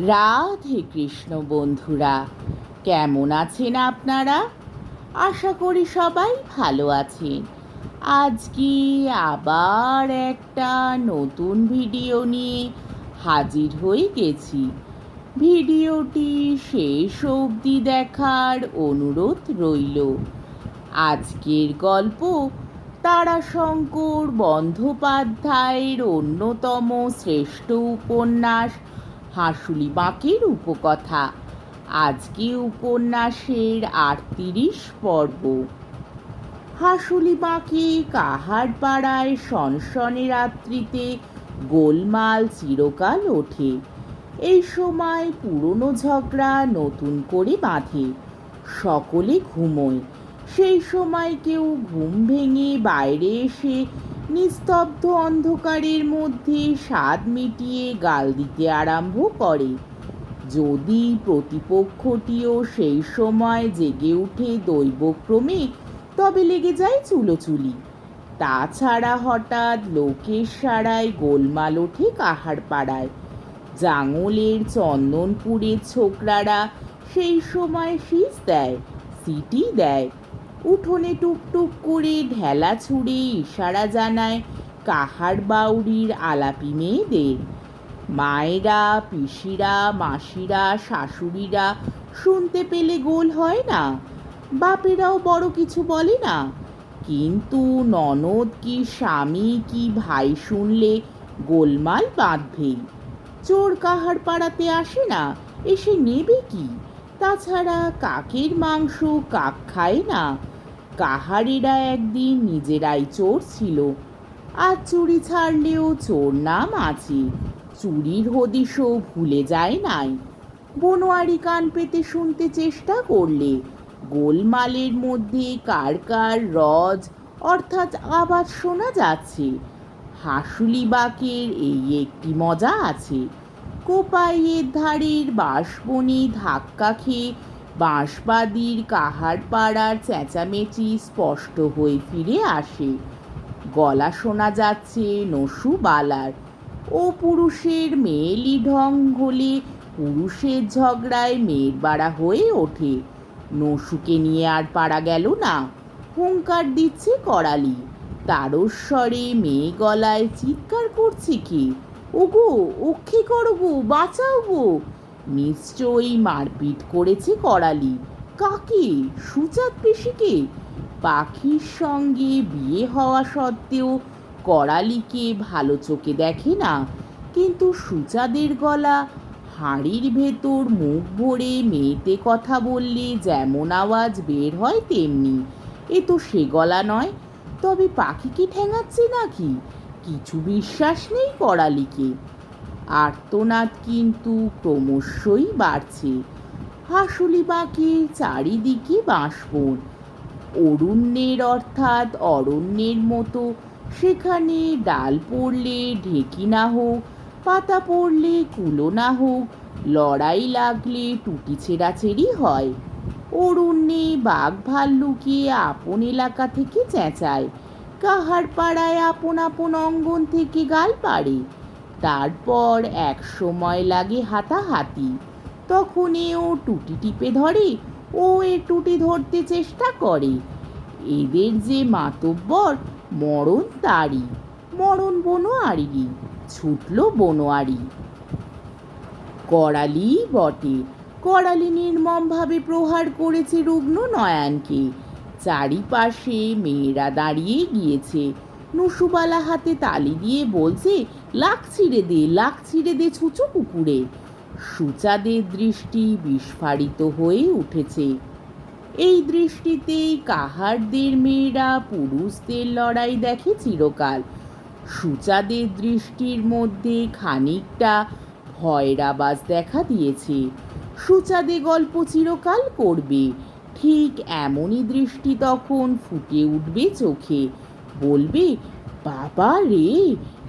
রাধে কৃষ্ণ বন্ধুরা, কেমন আছেন আপনারা? আশা করি সবাই ভালো আছেন। আজকে আবার একটা নতুন ভিডিও নিয়ে হাজির হয়ে গেছি। ভিডিওটি শেষ অবধি দেখার অনুরোধ রইল। আজকের গল্প তারাশঙ্কর বন্দ্যোপাধ্যায়ের অন্যতম শ্রেষ্ঠ উপন্যাস হাঁসুলি বাঁকের উপকথা। আজকে উপন্যাসের ৩৮ পর্ব। হাঁসুলি বাঁকে কাহারপাড়ায় সনসনে রাত্রিতে গোলমাল চিরকাল ওঠে। এই সময় পুরনো ঝগড়া নতুন করে বাঁধে। সকলে ঘুমোয়। সেই সময় কেউ ঘুম ভেঙে বাইরে এসে নিস্তব্ধ অন্ধকারের মধ্যে স্বাদ মিটিয়ে গাল দিতে আরম্ভ করে। যদি প্রতিপক্ষটিও সেই সময় জেগে উঠে দৈবক্রমে, তবে লেগে যায় চুলোচুলি। তাছাড়া হঠাৎ লোকের সারায় গোলমাল ওঠে কাহারপাড়ায়। জাঙলের চন্দনপুরের ছোকরারা সেই সময় শীষ দেয়, সিটি দেয়। উঠোনে টুকটুক করে ঢেলা ছুঁড়ে ইশারা জানায় কাহার বাউরির আলাপি মেয়েদের। মায়েরা, পিসিরা, মাসিরা, শাশুড়িরা শুনতে পেলে গোল হয় না। বাপেরাও বড় কিছু বলে না, কিন্তু ননদ কি স্বামী কি ভাই শুনলে গোলমাল বাঁধবেই। চোর কাহার পাড়াতে আসে না, এসে নেবে কি? তাছাড়া কাকের মাংস কাক খায় না। কাহারেরা একদিন নিজেরাই চোর ছিল, আর চুরি ছাড়লেও চোর নাম আছে। চুরির হদিশও ভুলে যায় নাই। বনোয়ারি কান পেতে শুনতে চেষ্টা করলে গোলমালের মধ্যে কার কার রজ অর্থাৎ আওয়াজ শোনা যাচ্ছে। হাঁসুলি বাঁকের এই একটি মজা আছে, কোপাইয়ের ধারের বাঁশবনে ধাক্কা খেয়ে বাঁশবাদীর কাহারপাড়ার চেঁচামেচি স্পষ্ট হয়ে ফিরে আসে। গলা শোনা যাচ্ছে নসু বালার। ও পুরুষের মেয়েলি ঢং হলে পুরুষের ঝগড়ায় মেয়ের বাড়া হয়ে ওঠে। নসুকে নিয়ে আর পারা গেল না। হুঙ্কার দিচ্ছে করালি। তারস্বরে মেয়ে গলায় চিৎকার করছে কি, ওগো অক্ষে করো গো, বাঁচাও গো। নিশ্চয়ই মারপিট করেছে করালি। কাকে? সুচাঁদ পিসিকে। পাখির সঙ্গে বিয়ে হওয়া সত্ত্বেও করালিকে ভালো চোখে দেখে না, কিন্তু সুচাঁদের গলা, হাঁড়ির ভেতর মুখ ভরে মেয়েতে কথা বললে যেমন আওয়াজ বের হয় তেমনি। এ তো সে গলা নয়। তবে পাখিকে ঠ্যাঙাচ্ছে নাকি? কিছু বিশ্বাস নেই করালিকে। আর্তনাদ কিন্তু ক্রমশই বাড়ছে। হাঁসুলি বাঁকের চারিদিকে বাঁশবন, অরণ্যের অর্থাৎ অরণ্যের মতো। সেখানে ডাল পড়লে ঢেকি না হোক, পাতা পড়লে কুলো না হোক, লড়াই লাগলে টুটি ছেঁড়াছেড়ি হয়। অরণ্যে বাঘ ভাল্লুকে আপন এলাকা থেকে চেঁচায়, কাহার পাড়ায় আপন আপন অঙ্গন থেকে গাল পাড়ে। তারপর এক সময় লাগে হাতাহাতি। তখন ও টুটি টিপে ধরে, ও এ টুটি ধরতে চেষ্টা করে। এদের যে মাতব্বর, মরণ তারই। মরণ বনোয়ারিরই। ছুটল বনোয়ারি। করালি বটে। করালি নির্মমভাবে প্রহার করেছে রুগ্ন নয়নকে। চারিপাশে মেয়েরা দাঁড়িয়ে গিয়েছে। নসুবালা হাতে তালি দিয়ে বলছে, লাখ ছিঁড়ে দে, লাখ ছিঁড়ে দে ছুঁচো কুকুরে। সুচাঁদের দৃষ্টি বিস্ফারিত হয়ে উঠেছে। এই দৃষ্টিতেই কাহারদের মেয়েরা পুরুষদের লড়াই দেখে চিরকাল। সুচাঁদের দৃষ্টির মধ্যে খানিকটা ভয়ের আবাজ দেখা দিয়েছে। সুচাঁদে গল্প চিরকাল করবে, ঠিক এমনই দৃষ্টি তখন ফুটে উঠবে চোখে। বলবে, বাবা রে,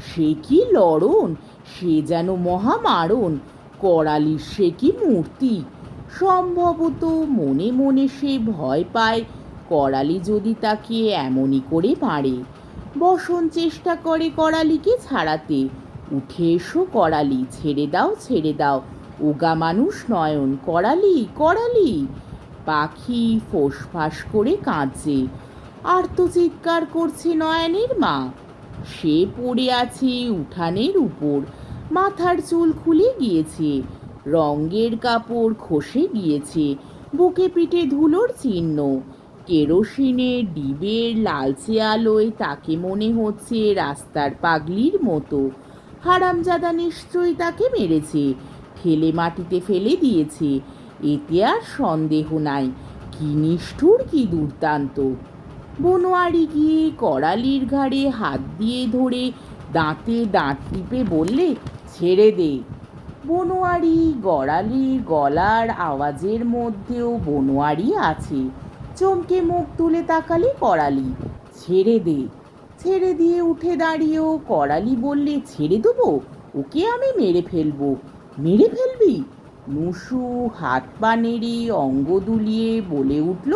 সে কি লড়ন, সে যেন মহামারণ। করালির সে কি মূর্তি। সম্ভবত মনে মনে সে ভয় পায় করালি যদি তাকে এমনই করে মারে। বসন চেষ্টা করে করালিকে ছাড়াতে। উঠে এসো করালি, ছেড়ে দাও ছেড়ে দাও, ওগা মানুষ নয়ন, করালি করালি। পাখি ফোঁসফাঁস করে কাঁদছে, আর্তচিৎকার করছে নয়নের মা। সে পড়ে আছে উঠানের উপর, মাথার চুল খুলে গিয়েছে, রঙের কাপড় খসে গিয়েছে, বুকে পিঠে ধুলোর চিহ্ন। কেরোসিনের ডিবের লালচে আলোয় তাকে মনে হচ্ছে রাস্তার পাগলির মতো। হারামজাদা নিশ্চয়ই তাকে মেরেছে, ঠেলে মাটিতে ফেলে দিয়েছে, এতে আর সন্দেহ নাই। কি নিষ্ঠুর, কি দুর্দান্ত! বনোয়ারি গিয়ে করালির ঘাড়ে হাত দিয়ে ধরে দাঁতে দাঁত টিপে বললে, ছেড়ে দে। বনোয়ারি, গড়ালির গলার আওয়াজের মধ্যেও বনোয়ারি আছে। চমকে মুখ তুলে তাকালে করালি। ছেড়ে দে। ছেড়ে দিয়ে উঠে দাঁড়িয়েও করালি বললে, ছেড়ে দেবো? ওকে আমি মেরে ফেলবো। মেরে ফেলবি? নুসু হাত পা নেড়ে অঙ্গ দুলিয়ে বলে উঠল,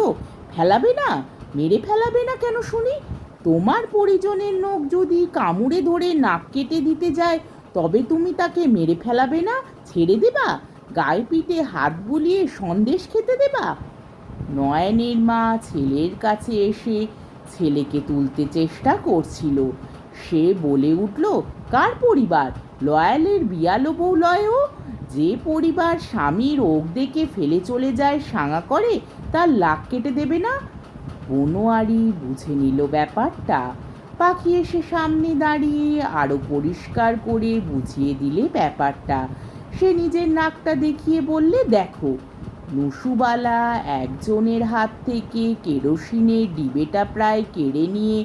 ফেলাবে না? মেরে ফেলাবে না কেন শুনি? তোমার পরিজনের নখ যদি কামড়ে ধরে নাক কেটে দিতে যায়, তবে তুমি তাকে মেরে ফেলাবে না, ছেড়ে দেবা? গায়ে পিঠে হাত বুলিয়ে সন্দেশ খেতে দেবা? নয়নের মা ছেলের কাছে এসে ছেলেকে তুলতে চেষ্টা করছিল। সে বলে উঠল, কার পরিবার? লয়ালের বিয়ালো বউ লয়ও। যে পরিবার স্বামীর ওক দেখে ফেলে চলে যায় সাঙা করে, তার লাক কেটে দেবে না? বনোয়ারি বুঝে নিল ব্যাপারটা। পাখি এসে সামনে দাঁড়িয়ে আরো পরিষ্কার করে বুঝিয়ে দিলে ব্যাপারটা। সে নিজের নাকটা দেখিয়ে বললে, দেখো। নুসুবালা একজনের হাত থেকে কেরোসিনের ডিবেটা প্রায় কেড়ে নিয়ে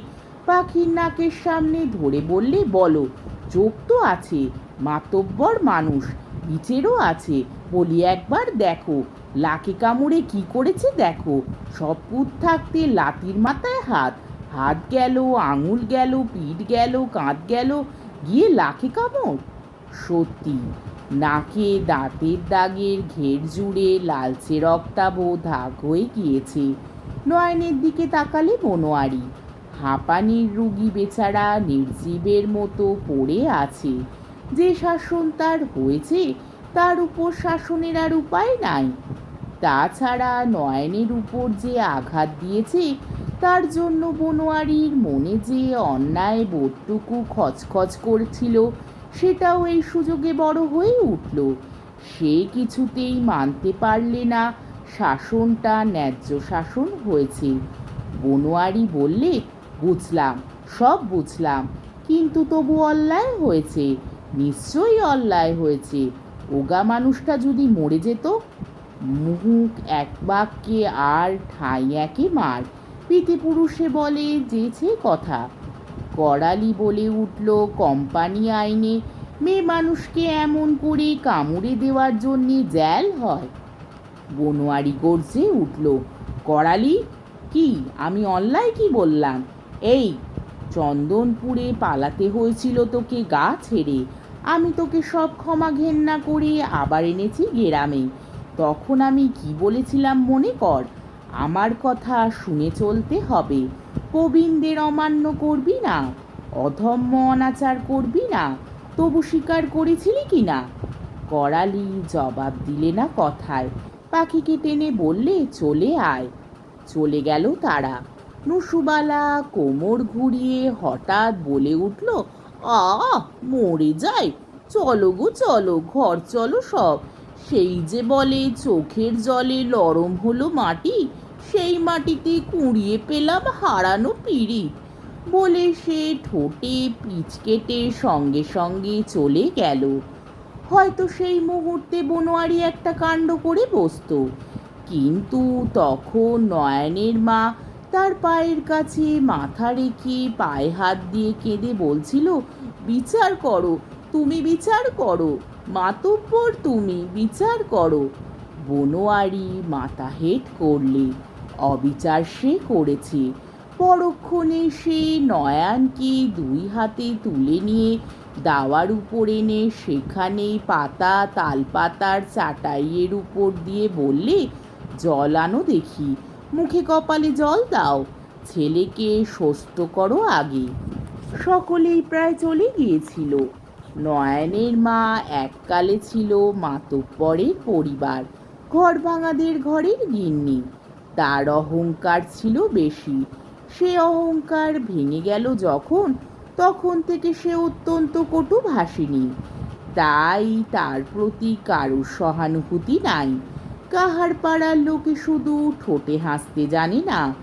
পাখির নাকের সামনে ধরে বললে, বলো। চোখ তো আছে, মাতব্বর মানুষ, বিচারও আছে, বলি একবার দেখো। লাকে কামড়ে কি করেছে দেখো। সব পুত থাকতে লাতির মাথায় হাত, হাত গেল, আঙুল গেল, পিঠ গেল, কাঁধ গেল, গিয়ে লাকে কামড়। সত্যি, নাকে দাঁতের দাগের ঘের জুড়ে লালচে রক্তাভ দাগ হয়ে গিয়েছে। নয়নের দিকে তাকালে বনোয়ারি। হাঁপানির রুগী বেচারা নির্জীবের মতো পড়ে আছে। যে শাসন তার হয়েছে, তার উপর শাসনের আর উপায় নাই। তাছাড়া নয়নের উপর যে আঘাত দিয়েছে, তার জন্য বনোয়ারির মনে যে অন্যায় বোধটুকু খচখচ করছিল, সেটাও এই সুযোগে বড় হয়ে উঠল। সে কিছুতেই মানতে পারলে না শাসনটা ন্যায্য শাসন হয়েছে। বনোয়ারি বললে, বুঝলাম, সব বুঝলাম, কিন্তু তবু অন্যায় হয়েছে, নিশ্চয়ই অন্যায় হয়েছে। ওগা মানুষটা যদি মরে যেত? মুখ এক বাক্যে আর ঠাঁই একে মার, পিতৃপুরুষে বলে যেছে কথা। করালি বলে উঠল, কোম্পানি আইনে মেয়ে মানুষকে এমন করে কামড়ে দেওয়ার জন্যে জেল হয়। বনোয়ারি গর্জে উঠল, করালি, কি আমি অন্যায় কি বললাম? এই, চন্দনপুরে পালাতে হয়েছিল তোকে গা ছেড়ে, আমি তোকে সব ক্ষমা ঘেন্না করে আবার এনেছি গ্রামে। তখন আমি কি বলেছিলাম মনে কর? আমার কথা শুনে চলতে হবে, প্রবীণদের অমান্য করবি না, অধম্য অনাচার করবি না। তবু স্বীকার করেছিলি কি না? করালি জবাব দিলে না কথায়। পাখিকে টেনে বললে, চলে আয়। চলে গেল তারা। নুসুবালা কোমর ঘুরিয়ে হঠাৎ বলে উঠল, মরে যাই, চলো গো চলো, ঘর চলো সব। সেই যে বলে চোখের জলে নরম হলো মাটি, সেই মাটিতে কুড়িয়ে পেলাম হারানো পিঁড়ি। বলে সে ঠোঁটে পিচ কেটে সঙ্গে সঙ্গে চলে গেল। হয়তো সেই মুহূর্তে বনোয়ারি একটা কাণ্ড করে বসত, কিন্তু তখন নয়নের মা তার পায়ের কাছে মাথা রেখে পায়ে হাত দিয়ে কেঁদে বলছিল, বিচার করো, তুমি বিচার করো, মাতব্বর তুমি বিচার করো। বনোয়ারি মাথা হেঁট করলে, অবিচার সে করেছে। পরক্ষণে সে নয়নকে দুই হাতে তুলে নিয়ে দাওয়ার উপর এনে সেখানে পাতা তালপাতার চাটাইয়ের উপর দিয়ে বললে, জল আনো দেখি, মুখে কপালে জল দাও, ছেলেকে সুস্থ করো আগে। সকলেই প্রায় চলে গিয়েছিল। নয়নের মা এককালে ছিল মাতব্বরের পরিবার, ঘর ভাঙাদের ঘরের গিন্নি। তার অহংকার ছিল বেশি। সে অহংকার ভেঙে গেল যখন, তখন থেকে সে অত্যন্ত কটুভাষিণী। তাই তার প্রতি কারুর সহানুভূতি নাই। কাহার পাড়ার লোকে শুধু ঠোঁটে হাসতে জানে না।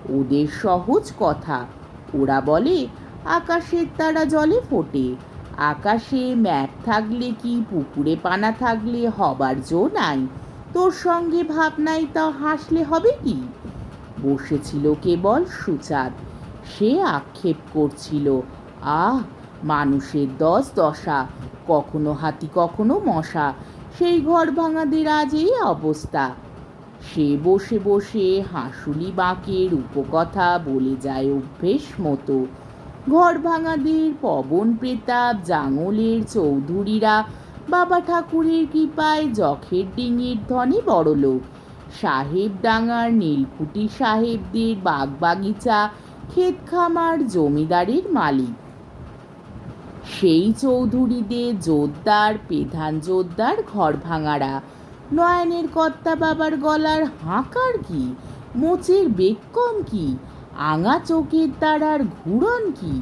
ওদের সহজ কথা। ওরা বলে, আকাশের তারা জলে ফোটে। আকাশে মেঘ থাকলে কি পুকুরে পানা থাকলে হবার জো নাই? তোর সঙ্গে ভাব নাই তা হাসলে হবে কি? বসেছিল কেবল সুচাঁদ। সে আক্ষেপ করছিল, আহ, মানুষের দশা, কখনো হাতি কখনো মশা, সেই ঘর ভাঙাদের আজ এই অবস্থা। সে বসে বসে হাঁসুলি বাঁকের উপকথা বলে যায় অভ্যেস মতো। ঘর ভাঙাদের পবন প্রেতাপ জাঙলের চৌধুরীরা বাবা ঠাকুরের কৃপায় যখের ডিঙির ধনে বড়লোক। সাহেব ডাঙার নীলকুঠি সাহেবদের বাগবাগিচা ক্ষেত খামার জমিদারের মালিক। সেই চৌধুরীদের জোরদার পেধান জোরদার ঘর ভাঙারা। নয়নের কর্তা বাবার গলার হাঁকার কি, মোচের বেগ কম কি, আঙা চোখের তারার ঘুরন কি?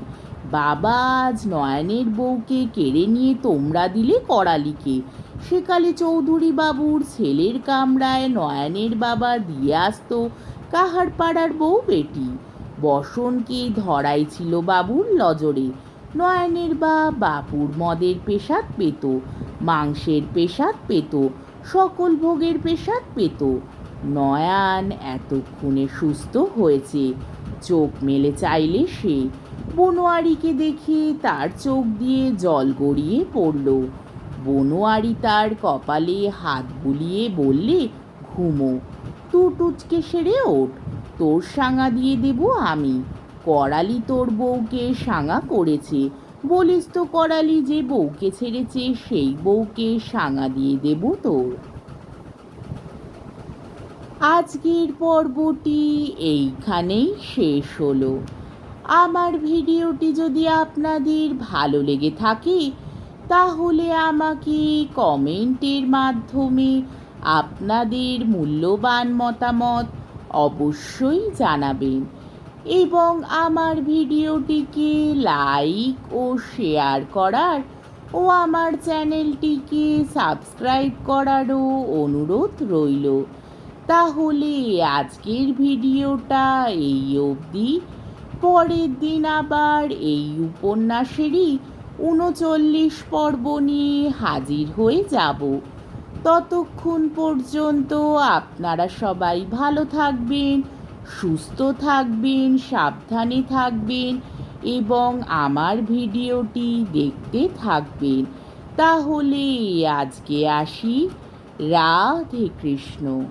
বাবা আজ নয়নের বউকে কেড়ে নিয়ে তোমরা দিলে করালিকে। সেকালে চৌধুরী বাবুর ছেলের কামরায় নয়নের বাবা দিয়ে আসতো কাহার পাড়ার বউ বেটি। বসনকে ধরাই ছিল বাবুর নজরে। নয়নের বাপুর মদের পেশাদ পেত, মাংসের পেশাদ পেত, সকল ভোগের পেশাদ পেত। নয়ান এতক্ষণে সুস্থ হয়েছে। চোখ মেলে চাইলে সে। বনোয়ারিকে দেখে তার চোখ দিয়ে জল গড়িয়ে পড়ল। বনোয়ারি তার কপালে হাত বুলিয়ে বললে, ঘুমো, টুটকে সেরে ওঠ, তোর সাঙা দিয়ে দেব আমি। করালি তোর বউকে সাঙা করেছে, বলিস তো করালি যে বউকে ছেড়েছে সেই বউকে সাঙা দিয়ে দেব তোর। আজকের পর্বটি এইখানেই শেষ হলো। আমার ভিডিওটি যদি আপনাদের ভালো লেগে থাকে তাহলে আমাকে কমেন্টের মাধ্যমে আপনাদের মূল্যবান মতামত অবশ্যই জানাবেন এবং আমার ভিডিওটিকে লাইক ও শেয়ার করার ও আমার চ্যানেলটিকে সাবস্ক্রাইব করারও অনুরোধ রইল। তাহলে আজকের ভিডিওটা এই অবধি। পরের দিন আবার এই উপন্যাসেরই ৩৯ পর্ব নিয়ে হাজির হয়ে যাব। ততক্ষণ পর্যন্ত আপনারা সবাই ভালো থাকবেন, সুস্থ থাকবেন, সাবধানে থাকবেন এবং আমার ভিডিওটি দেখতে থাকবেন। তাহলে আজকে আসি। রাধে কৃষ্ণ।